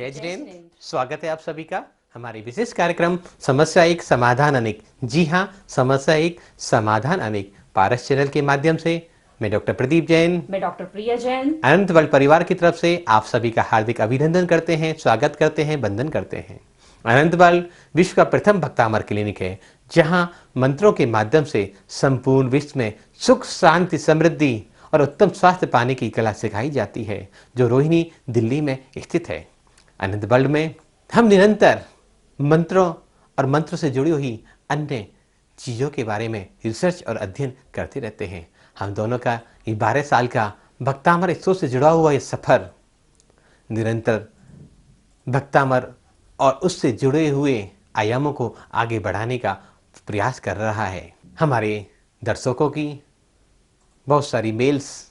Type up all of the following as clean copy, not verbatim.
जय जिनेन्द्र। स्वागत है आप सभी का हमारे विशेष कार्यक्रम समस्या एक समाधान अनेक। जी हाँ, समस्या एक समाधान अनेक पारस चैनल के माध्यम से मैं डॉक्टर प्रदीप जैन, मैं डॉक्टर प्रिया जैन अनंत वर्ल्ड परिवार की तरफ से आप सभी का हार्दिक अभिनंदन करते हैं, स्वागत करते हैं, वंदन करते हैं। अनंत वर्ल्ड विश्व का प्रथम भक्तामर क्लिनिक है जहां मंत्रों के माध्यम से संपूर्ण विश्व में सुख, शांति, समृद्धि और उत्तम स्वास्थ्य पाने की कला सिखाई जाती है, जो रोहिणी दिल्ली में स्थित है। अनंत वर्ल्ड में हम निरंतर मंत्रों और मंत्र से जुड़ी हुई अन्य चीज़ों के बारे में रिसर्च और अध्ययन करते रहते हैं। हम दोनों का ये 12 साल का भक्तामर स्रोत से जुड़ा हुआ ये सफ़र निरंतर भक्तामर और उससे जुड़े हुए आयामों को आगे बढ़ाने का प्रयास कर रहा है। हमारे दर्शकों की बहुत सारी मेल्स,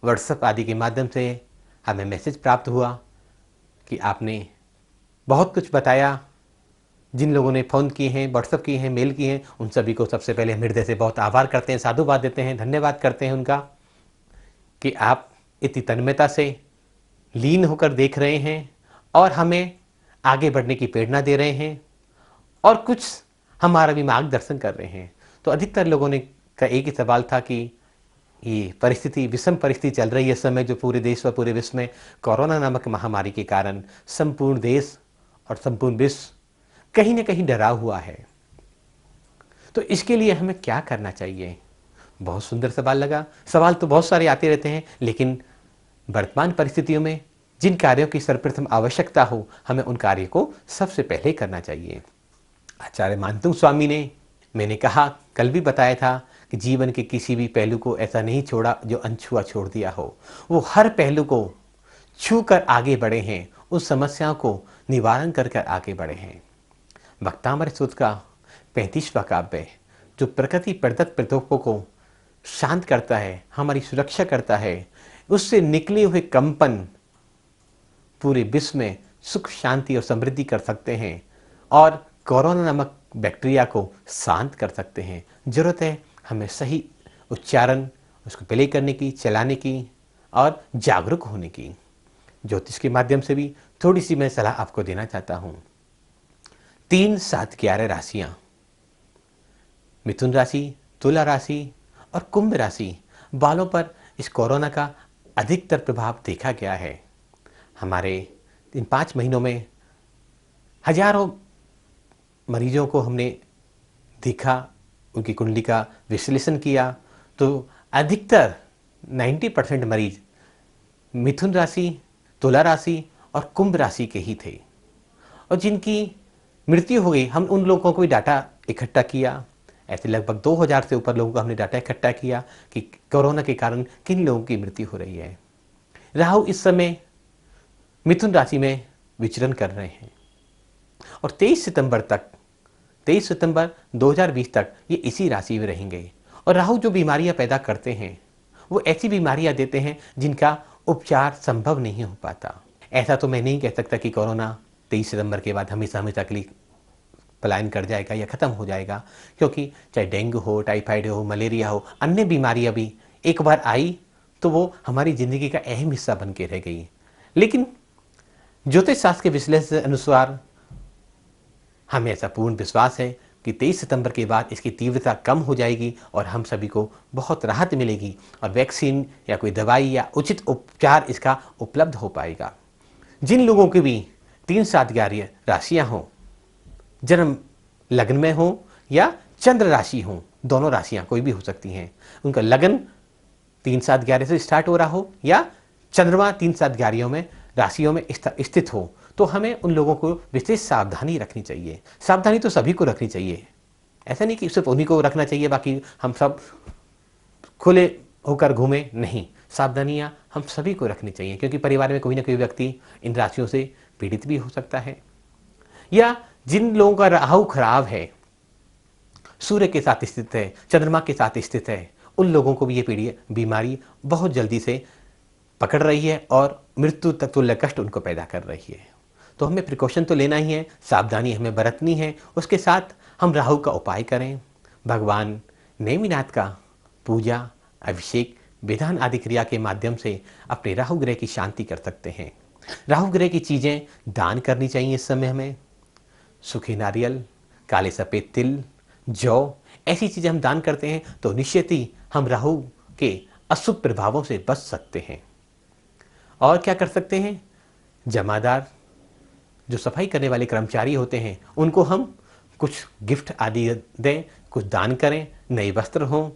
व्हाट्सएप आदि के माध्यम से हमें मैसेज प्राप्त हुआ कि आपने बहुत कुछ बताया। जिन लोगों ने फ़ोन किए हैं, व्हाट्सएप किए हैं, मेल किए हैं, उन सभी को सबसे पहले हम हृदय से बहुत आभार करते हैं, साधुवाद देते हैं, धन्यवाद करते हैं उनका कि आप इतनी तन्मयता से लीन होकर देख रहे हैं और हमें आगे बढ़ने की प्रेरणा दे रहे हैं और कुछ हमारा भी मार्गदर्शन कर रहे हैं। तो अधिकतर लोगों ने का एक ही सवाल था कि ये परिस्थिति, विषम परिस्थिति चल रही है इस समय, जो पूरे देश व पूरे विश्व में कोरोना नामक महामारी के कारण संपूर्ण देश और संपूर्ण विश्व कहीं न कहीं डरा हुआ है। तो इसके लिए हमें क्या करना चाहिए? बहुत सुंदर सवाल लगा। सवाल तो बहुत सारे आते रहते हैं, लेकिन वर्तमान परिस्थितियों में जिन कार्यों की सर्वप्रथम आवश्यकता हो, हमें उन कार्यों को सबसे पहले करना चाहिए। आचार्य मानतुंग स्वामी ने, मैंने कहा कल भी बताया था कि जीवन के किसी भी पहलू को ऐसा नहीं छोड़ा जो अनछुआ छोड़ दिया हो। वो हर पहलू को छू कर आगे बढ़े हैं, उस समस्याओं को निवारण कर कर आगे बढ़े हैं। भक्तामर सूत्र का 35वां काव्य, जो प्रकृति प्रदत्त प्रकोपों को शांत करता है, हमारी सुरक्षा करता है, उससे निकले हुए कंपन पूरे विश्व में सुख, शांति और समृद्धि कर सकते हैं और कोरोना नामक बैक्टीरिया को शांत कर सकते हैं। जरूरत है हमें सही उच्चारण, उसको प्ले करने की, चलाने की और जागरूक होने की। ज्योतिष के माध्यम से भी थोड़ी सी मैं सलाह आपको देना चाहता हूँ। 3, 7, 11 राशियाँ, मिथुन राशि, तुला राशि और कुंभ राशि वालों पर इस कोरोना का अधिकतर प्रभाव देखा गया है। हमारे इन 5 महीनों में हजारों मरीजों को हमने देखा, उनकी कुंडली का विश्लेषण किया, तो अधिकतर 90% मरीज मिथुन राशि, तुला राशि और कुंभ राशि के ही थे और जिनकी मृत्यु हो गई। हम उन लोगों को भी डाटा इकट्ठा किया। ऐसे लगभग 2000 से ऊपर लोगों का हमने डाटा इकट्ठा किया कि कोरोना के कारण किन लोगों की मृत्यु हो रही है। राहु इस समय मिथुन राशि में विचरण कर रहे हैं और 23 सितंबर 2020 तक ये इसी राशि में रहेंगे। और राहु जो बीमारियां पैदा करते हैं, वो ऐसी बीमारियां देते हैं जिनका उपचार संभव नहीं हो पाता। ऐसा तो मैं नहीं कह सकता कि कोरोना 23 सितंबर के बाद हमेशा हमेशा के लिए पलायन कर जाएगा या ख़त्म हो जाएगा, क्योंकि चाहे डेंगू हो, टाइफाइड हो, मलेरिया हो, अन्य बीमारियां भी एक बार आई तो वो हमारी ज़िंदगी का अहम हिस्सा बन के रह गई। लेकिन ज्योतिष शास्त्र के विश्लेषण के अनुसार हमें ऐसा पूर्ण विश्वास है कि 23 सितंबर के बाद इसकी तीव्रता कम हो जाएगी और हम सभी को बहुत राहत मिलेगी और वैक्सीन या कोई दवाई या उचित उपचार इसका उपलब्ध हो पाएगा। जिन लोगों की भी 3, 7, 11 राशियाँ हों, जन्म लग्न में हो या चंद्र राशि हो, दोनों राशियां कोई भी हो सकती हैं, उनका लगन 3, 7, 11 से स्टार्ट हो रहा हो या चंद्रमा 3, 7, 11 में राशियों में स्थित हो, तो हमें उन लोगों को विशेष सावधानी रखनी चाहिए। सावधानी तो सभी को रखनी चाहिए, ऐसा नहीं कि सिर्फ उन्हीं को रखना चाहिए बाकी हम सब खुले होकर घूमें, नहीं। सावधानियां हम सभी को रखनी चाहिए, क्योंकि परिवार में कोई ना कोई व्यक्ति इन राशियों से पीड़ित भी हो सकता है। या जिन लोगों का राहु खराब है, सूर्य के साथ स्थित है, चंद्रमा के साथ स्थित है, उन लोगों को भी ये बीमारी बहुत जल्दी से पकड़ रही है और मृत्यु तक तुल्य कष्ट उनको पैदा कर रही है। तो हमें प्रिकॉशन तो लेना ही है, सावधानी हमें बरतनी है। उसके साथ हम राहु का उपाय करें, भगवान नेमिनाथ का पूजा, अभिषेक, विधान आदि क्रिया के माध्यम से अपने राहु ग्रह की शांति कर सकते हैं। राहु ग्रह की चीज़ें दान करनी चाहिए इस समय हमें। सूखे नारियल, काले सफ़ेद तिल, जौ, ऐसी चीज़ें हम दान करते हैं तो निश्चित ही हम राहु के अशुभ प्रभावों से बच सकते हैं। और क्या कर सकते हैं, जमादार जो सफाई करने वाले कर्मचारी होते हैं उनको हम कुछ गिफ्ट आदि दें, कुछ दान करें, नए वस्त्र हों,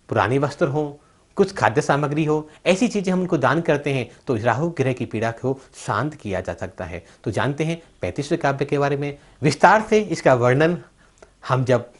पुराने वस्त्र हों, कुछ खाद्य सामग्री हो, ऐसी चीज़ें हम उनको दान करते हैं तो राहु ग्रह की पीड़ा को शांत किया जा सकता है। तो जानते हैं 35वें काव्य के बारे में विस्तार से। इसका वर्णन हम जब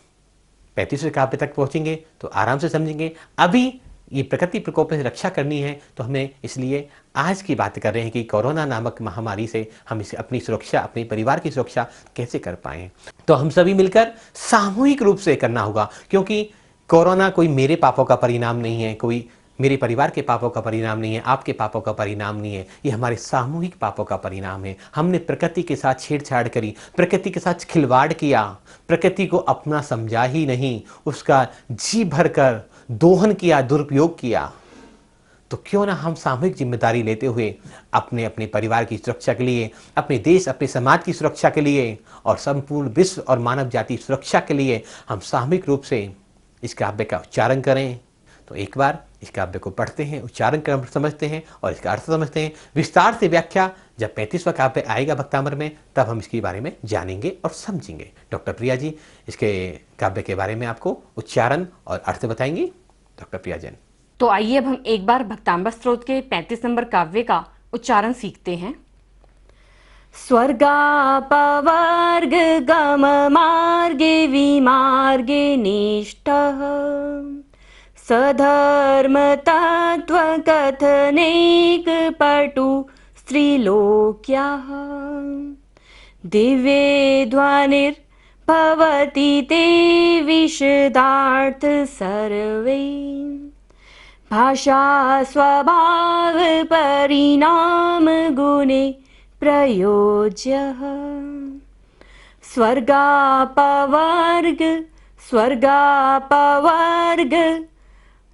35वें काव्य तक पहुंचेंगे तो आराम से समझेंगे। अभी ये प्रकृति प्रकोप से रक्षा करनी है तो हमें इसलिए आज की बात कर रहे हैं कि कोरोना नामक महामारी से हम इसे अपनी सुरक्षा, अपने परिवार की सुरक्षा कैसे कर पाएं। तो हम सभी मिलकर सामूहिक रूप से करना होगा, क्योंकि कोरोना कोई मेरे पापों का परिणाम नहीं है, कोई मेरे परिवार के पापों का परिणाम नहीं है, आपके पापों का परिणाम नहीं है, ये हमारे सामूहिक पापों का परिणाम है। हमने प्रकृति के साथ छेड़छाड़ करी, प्रकृति के साथ खिलवाड़ किया, प्रकृति को अपना समझा ही नहीं, उसका जी भरकर दोहन किया, दुरुपयोग किया। तो क्यों ना हम सामूहिक जिम्मेदारी लेते हुए अपने अपने परिवार की सुरक्षा के लिए, अपने देश, अपने समाज की सुरक्षा के लिए और संपूर्ण विश्व और मानव जाति सुरक्षा के लिए हम सामूहिक रूप से इस काव्य का उच्चारण करें। तो एक बार इस काव्य को पढ़ते हैं, उच्चारण क्रम समझते हैं और इसका अर्थ समझते हैं। विस्तार से व्याख्या जब 35वां काव्य आएगा भक्तामर में तब हम इसके बारे में जानेंगे और समझेंगे। डॉक्टर प्रिया जी इसके काव्य के बारे में आपको उच्चारण और अर्थ बताएंगी। डॉक्टर प्रिया जैन। तो आइए अब हम एक बार भक्तांबर स्तोत्र के 35 नंबर काव्य का उच्चारण सीखते हैं। स्वर्गापवर्ग गम मार्गे विमार्गे निष्ठः सधर्म तत्व कथनेक पटु स्त्रीलोक्याः दिव्ये ध्वनिर्भवति ते विशदार्थ सर्वे भाषा स्वभाव परिणाम गुणे प्रयोज्यः स्वर्गापवर्ग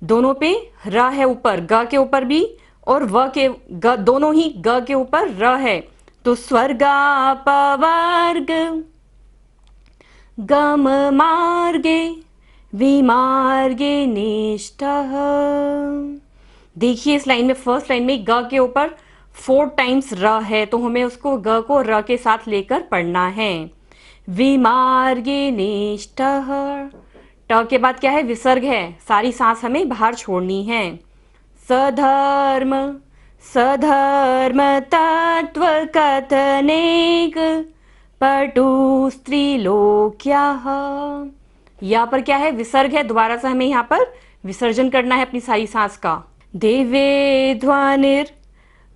दोनों पे र है ऊपर, ग के ऊपर भी और व के ग दोनों ही ग के ऊपर र है। तो स्वर्गापवर्ग गम मार्गे विमार्गे निष्ठः। देखिए इस लाइन में, फर्स्ट लाइन में ग के ऊपर 4 टाइम्स र है तो हमें उसको ग को र के साथ लेकर पढ़ना है। विमार्गे निष्ठः, ट के बाद क्या है, विसर्ग है, सारी सांस हमें बाहर छोड़नी है। सधर्म तत्व कथनेक पटु स्त्रीलोक्याः, यहाँ पर क्या है, विसर्ग है, दोबारा से हमें यहाँ पर विसर्जन करना है अपनी सारी सांस का। देवे ध्वनिर,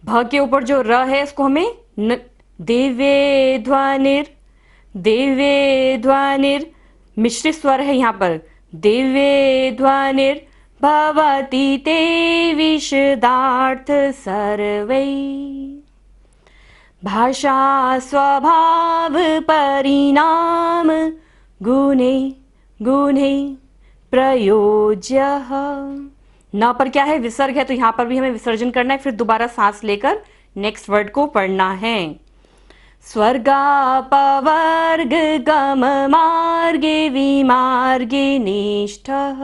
भ के ऊपर जो र है इसको हमें देवे ध्वनिर मिश्रित स्वर है यहाँ पर। देवे ध्वनिर भवति ते विशदार्थ सर्वै भाषा स्वभाव परिणाम गुणे प्रयोज्यः। न पर क्या है, विसर्ग है, तो यहाँ पर भी हमें विसर्जन करना है, फिर दोबारा सांस लेकर नेक्स्ट वर्ड को पढ़ना है। स्वर्गापवर्ग गम मार्गे विमार्गे निष्ठः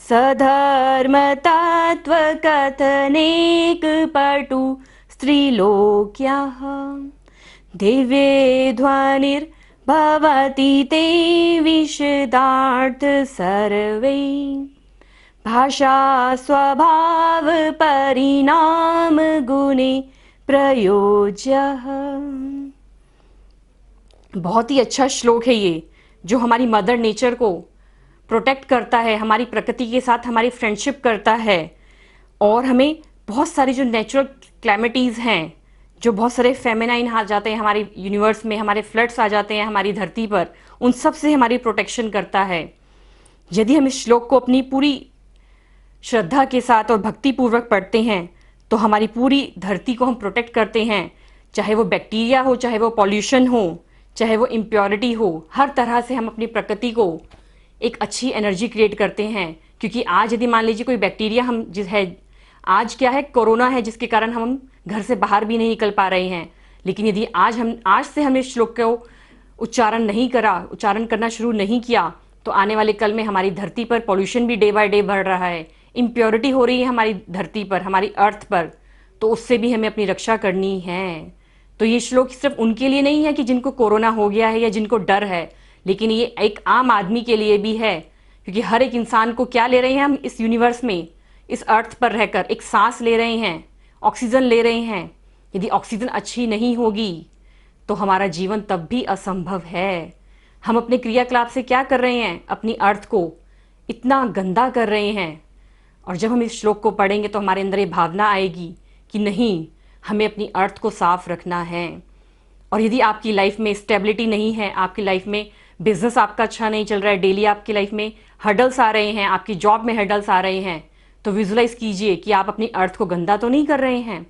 सधर्म तत्व कथनेक पटु स्त्रीलोक्याः दिव्ये ध्वनिर्भवति ते विशदार्थ सर्वे भाषा स्वभाव परिणाम गुणे प्रयोज्यः। बहुत ही अच्छा श्लोक है ये, जो हमारी मदर नेचर को प्रोटेक्ट करता है, हमारी प्रकृति के साथ हमारी फ्रेंडशिप करता है और हमें बहुत सारी जो नेचुरल क्लैमिटीज़ हैं, जो बहुत सारे फेमिनाइन आ जाते हैं हमारे यूनिवर्स में, हमारे फ्लड्स आ जाते हैं हमारी धरती पर, उन सब से हमारी प्रोटेक्शन करता है। यदि हम इस श्लोक को अपनी पूरी श्रद्धा के साथ और भक्ति पूर्वक पढ़ते हैं तो हमारी पूरी धरती को हम प्रोटेक्ट करते हैं, चाहे वो बैक्टीरिया हो, चाहे वो पॉल्यूशन हो, चाहे वो इम्प्योरिटी हो, हर तरह से हम अपनी प्रकृति को एक अच्छी एनर्जी क्रिएट करते हैं। क्योंकि आज यदि मान लीजिए कोई बैक्टीरिया हम जिस है, आज क्या है, कोरोना है, जिसके कारण हम घर से बाहर भी नहीं निकल पा रहे हैं। लेकिन यदि आज से हमने इस श्लोक को उच्चारण करना शुरू नहीं किया, तो आने वाले कल में हमारी धरती पर पॉल्यूशन भी डे बाय डे बढ़ रहा है, इम्प्योरिटी हो रही है हमारी धरती पर, हमारी अर्थ पर, तो उससे भी हमें अपनी रक्षा करनी है। तो ये श्लोक सिर्फ उनके लिए नहीं है कि जिनको कोरोना हो गया है या जिनको डर है, लेकिन ये एक आम आदमी के लिए भी है, क्योंकि हर एक इंसान को क्या ले रहे हैं हम इस यूनिवर्स में, इस अर्थ पर रहकर एक सांस ले रहे हैं, ऑक्सीजन ले रहे हैं। यदि ऑक्सीजन अच्छी नहीं होगी तो हमारा जीवन तब भी असंभव है। हम अपने क्रियाकलाप से क्या कर रहे हैं, अपनी अर्थ को इतना गंदा कर रहे हैं। और जब हम इस श्लोक को पढ़ेंगे तो हमारे अंदर ये भावना आएगी कि नहीं, हमें अपनी अर्थ को साफ रखना है। और यदि आपकी लाइफ में स्टेबिलिटी नहीं है, आपकी लाइफ में बिजनेस आपका अच्छा नहीं चल रहा है, डेली आपकी लाइफ में हर्डल्स आ रहे हैं, आपकी जॉब में हर्डल्स आ रहे हैं, तो विजुलाइज कीजिए कि आप अपनी अर्थ को गंदा तो नहीं कर रहे हैं।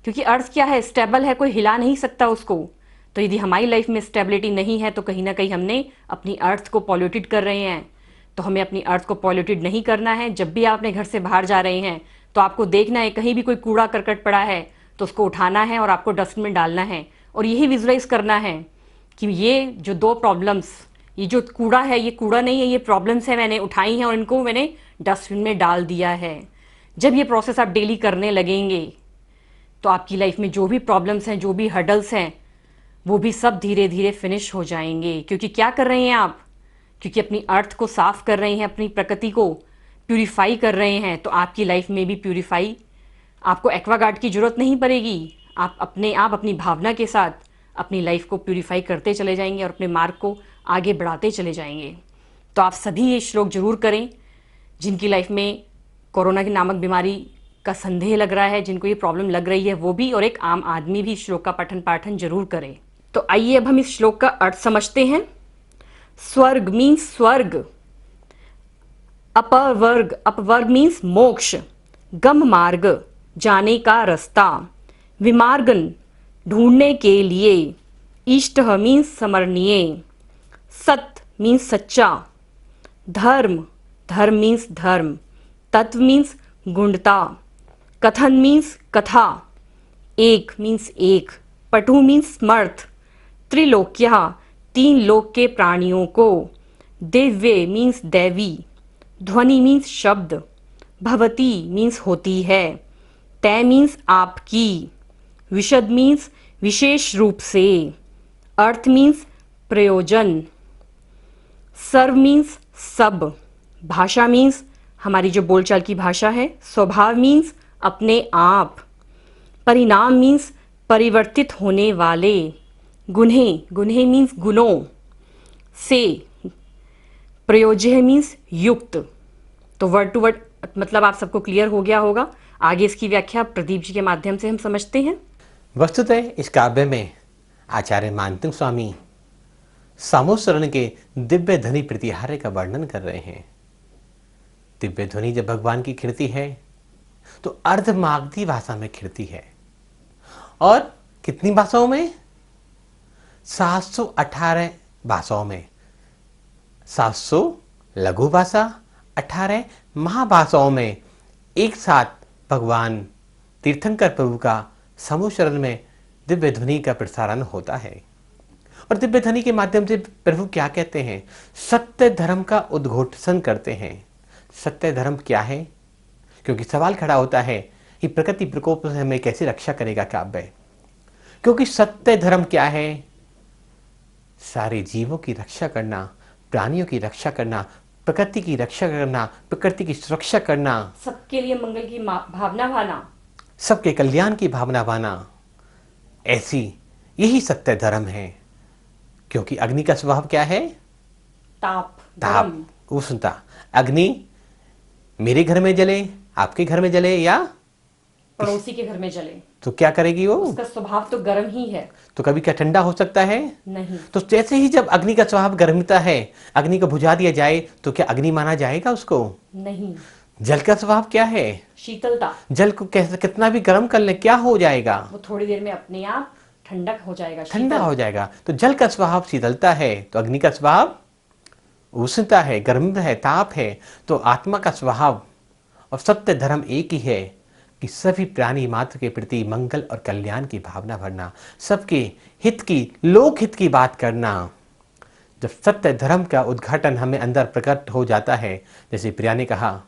क्योंकि अर्थ क्या है, स्टेबल है, कोई हिला नहीं सकता उसको। तो यदि हमारी लाइफ में स्टेबिलिटी नहीं है तो कहीं ना कहीं हमने अपनी अर्थ को पॉल्यूटेड कर रहे हैं। तो हमें अपनी अर्थ को पॉल्यूटेड नहीं करना है। जब भी आप अपने घर से बाहर जा रहे हैं तो आपको देखना है कहीं भी कोई कूड़ा करकट पड़ा है तो उसको उठाना है और आपको डस्टबिन में डालना है। और यही विजुलाइज करना है कि ये जो 2 प्रॉब्लम्स, ये जो कूड़ा है ये कूड़ा नहीं है, ये प्रॉब्लम्स है, मैंने उठाई हैं और इनको मैंने डस्टबिन में डाल दिया है। जब ये प्रोसेस आप डेली करने लगेंगे तो आपकी लाइफ में जो भी प्रॉब्लम्स हैं, जो भी हर्डल्स हैं, वो भी सब धीरे धीरे फिनिश हो जाएंगे। क्योंकि क्या कर रहे हैं आप, क्योंकि अपनी अर्थ को साफ कर रहे हैं, अपनी प्रकृति को प्यूरिफाई कर रहे हैं। तो आपकी लाइफ में भी प्यूरिफाई, आपको एक्वागार्ड की जरूरत नहीं पड़ेगी। आप अपनी भावना के साथ अपनी लाइफ को प्यूरिफाई करते चले जाएंगे और अपने मार्ग को आगे बढ़ाते चले जाएंगे। तो आप सभी ये श्लोक जरूर करें। जिनकी लाइफ में कोरोना की नामक बीमारी का संदेह लग रहा है, जिनको ये प्रॉब्लम लग रही है, वो भी और एक आम आदमी भी श्लोक का पठन पाठन जरूर करें। तो आइए अब हम इस श्लोक का अर्थ समझते हैं। स्वर्ग मीन्स स्वर्ग, अपवर्ग मीन्स मोक्ष, गम मार्ग जाने का रास्ता, विमार्गन ढूंढने के लिए, इष्ट मीन्स स्मरणीय, सत्य मीन्स सच्चा, धर्म मीन्स धर्म, तत्व मीन्स गुणता, कथन मीन्स कथा, एक मीन्स एक, पटु मीन्स समर्थ, त्रिलोक्य 3 लोक के प्राणियों को, दिव्य मीन्स दैवी, ध्वनि मीन्स शब्द, भवती मीन्स होती है, तय मीन्स आपकी, विशद मीन्स विशेष रूप से, अर्थ मीन्स प्रयोजन, सर्व मीन्स सब, भाषा मीन्स हमारी जो बोलचाल की भाषा है, स्वभाव मीन्स अपने आप, परिणाम मीन्स परिवर्तित होने वाले, गुन्हे मीन्स गुणों से, प्रयोज्य मीन्स युक्त। तो वर्ड टू वर्ड मतलब आप सबको क्लियर हो गया होगा। आगे इसकी व्याख्या प्रदीप जी के माध्यम से हम समझते हैं। वस्तुतः इस काव्य में आचार्य मानसिंह स्वामी सामोसरण के दिव्य ध्वनि प्रतिहार्य का वर्णन कर रहे हैं। दिव्य ध्वनि जब भगवान की खिड़ती है तो अर्धमागधी भाषा में खिड़ती है। और कितनी भाषाओं में? 718 भाषाओं में। 700 लघु भाषा, 18 महाभाषाओं में एक साथ भगवान तीर्थंकर प्रभु का सामोसरण में दिव्य ध्वनि का प्रसारण होता है। और दिव्य ध्वनि के माध्यम से प्रभु क्या कहते हैं? सत्य धर्म का उद्घोषण करते हैं। सत्य धर्म क्या है? क्योंकि सवाल खड़ा होता है कि प्रकृति प्रकोप से हमें कैसे रक्षा करेगा काव्य। क्योंकि सत्य धर्म क्या है? सारे जीवों की रक्षा करना, प्राणियों की रक्षा करना, प्रकृति की रक्षा करना, प्रकृति की सुरक्षा करना, सबके लिए मंगल की भावना भाना, सबके कल्याण की भावना पाना, ऐसी यही सत्य धर्म है। क्योंकि अग्नि का स्वभाव क्या है? ताप, उष्णता। अग्नि मेरे घर में जले, आपके घर में जले या पड़ोसी के घर में जले, तो क्या करेगी वो? उसका स्वभाव तो गर्म ही है। तो कभी क्या ठंडा हो सकता है? नहीं। तो जैसे ही जब अग्नि का स्वभाव गर्मता है, अग्नि को बुझा दिया जाए तो क्या अग्नि माना जाएगा उसको? नहीं। जल का स्वभाव क्या है? शीतलता। जल को कैसे कितना भी गर्म कर ले क्या हो जाएगा? वो थोड़ी देर में अपने आप ठंडक हो जाएगा, ठंडा हो जाएगा। तो जल का स्वभाव शीतलता है, तो अग्नि का स्वभाव उष्णता है, गर्म है, ताप है। तो आत्मा का स्वभाव और सत्य धर्म एक ही है। कि सभी प्राणी मात्र के प्रति मंगल और कल्याण की भावना भरना, सबके हित की, लोक हित की बात करना। जब सत्य धर्म का उद्घाटन हमें अंदर प्रकट हो जाता है, जैसे प्रिया ने कहा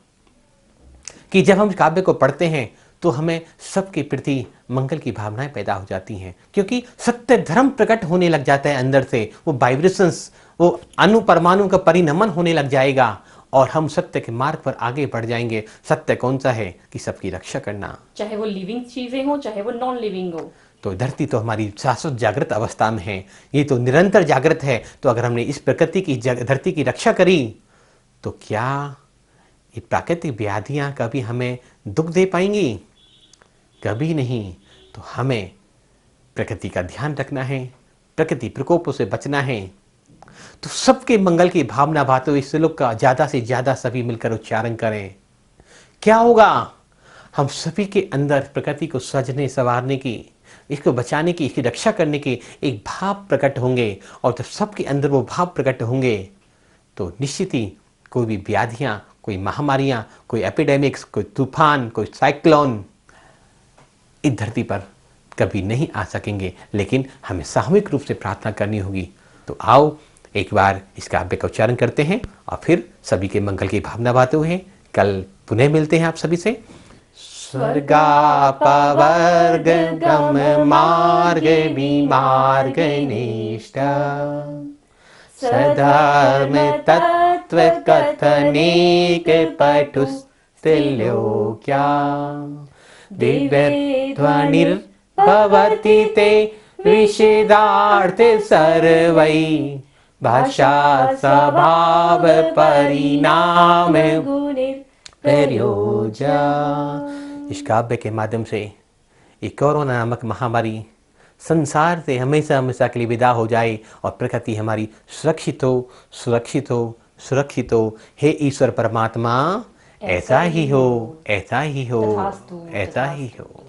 कि जब हम काव्य को पढ़ते हैं तो हमें सबके प्रति मंगल की भावनाएं पैदा हो जाती हैं, क्योंकि सत्य धर्म प्रकट होने लग जाता है अंदर से। वो वाइब्रेशंस, वो अणु परमाणु का परिणमन होने लग जाएगा और हम सत्य के मार्ग पर आगे बढ़ जाएंगे। सत्य कौन सा है कि सबकी रक्षा करना, चाहे वो लिविंग चीजें हो चाहे वो नॉन लिविंग हो। तो धरती तो हमारी शाश्वत जागृत अवस्था में है, ये तो निरंतर जागृत है। तो अगर हमने इस प्रकृति की धरती की रक्षा करी तो क्या ये प्राकृतिक व्याधियां कभी हमें दुख दे पाएंगी? कभी नहीं। तो हमें प्रकृति का ध्यान रखना है, प्रकृति प्रकोपों से बचना है। तो सबके मंगल की भावना भाते हुए इस श्लोक का ज़्यादा से ज़्यादा सभी मिलकर उच्चारण करें। क्या होगा? हम सभी के अंदर प्रकृति को सजने संवारने की, इसको बचाने की, इसकी रक्षा करने के एक भाव प्रकट होंगे। और जब सबके अंदर वो भाव प्रकट होंगे तो निश्चित ही कोई भी व्याधियां, कोई महामारियां, कोई एपिडेमिक्स, कोई तूफान, कोई साइक्लोन इस धरती पर कभी नहीं आ सकेंगे। लेकिन हमें सामूहिक रूप से प्रार्थना करनी होगी। तो आओ एक बार इस काव्य का उच्चारण करते हैं और फिर सभी के मंगल की भावना बाते हुए कल पुनः मिलते हैं आप सभी से। स्वर्गापवर्ग गम मार्ग विमार्ग निष्ठ सधर्म तत्व कथनेक पटुस्तिल्योक्या दिव्य ध्वनिर्भवति ते विषेदार्थ सर्वै भाषा स्वभाव परिणाम प्रयोजा। इस काव्य के माध्यम से ये कोरोना नामक महामारी संसार से हमेशा हमेशा के लिए विदा हो जाए और प्रकृति हमारी सुरक्षित हो, सुरक्षित हो, सुरक्षित हो। हे ईश्वर परमात्मा, ऐसा ही हो, ऐसा ही हो, ऐसा ही हो।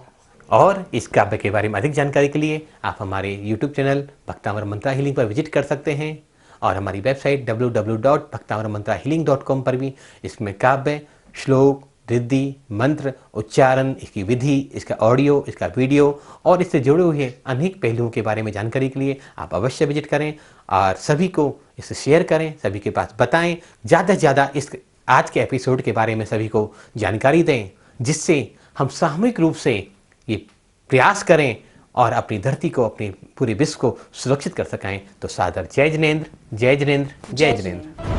और इस काव्य के बारे में अधिक जानकारी के लिए आप हमारे YouTube चैनल भक्तामर मंत्रा हीलिंग पर विजिट कर सकते हैं और हमारी वेबसाइट www.bhaktamarmantrahealing.com पर भी इसमें काव्य, श्लोक, रिद्धि, मंत्र, उच्चारण, इसकी विधि, इसका ऑडियो, इसका वीडियो और इससे जुड़े हुए अनेक पहलुओं के बारे में जानकारी के लिए आप अवश्य विजिट करें और सभी को इसे शेयर करें, सभी के पास बताएं। ज़्यादा से ज़्यादा इस आज के एपिसोड के बारे में सभी को जानकारी दें, जिससे हम सामूहिक रूप से ये प्रयास करें और अपनी धरती को, अपने पूरे विश्व को सुरक्षित कर सकें। तो सादर जय जिनेंद्र, जय जिनेंद्र, जय जिनेंद्र।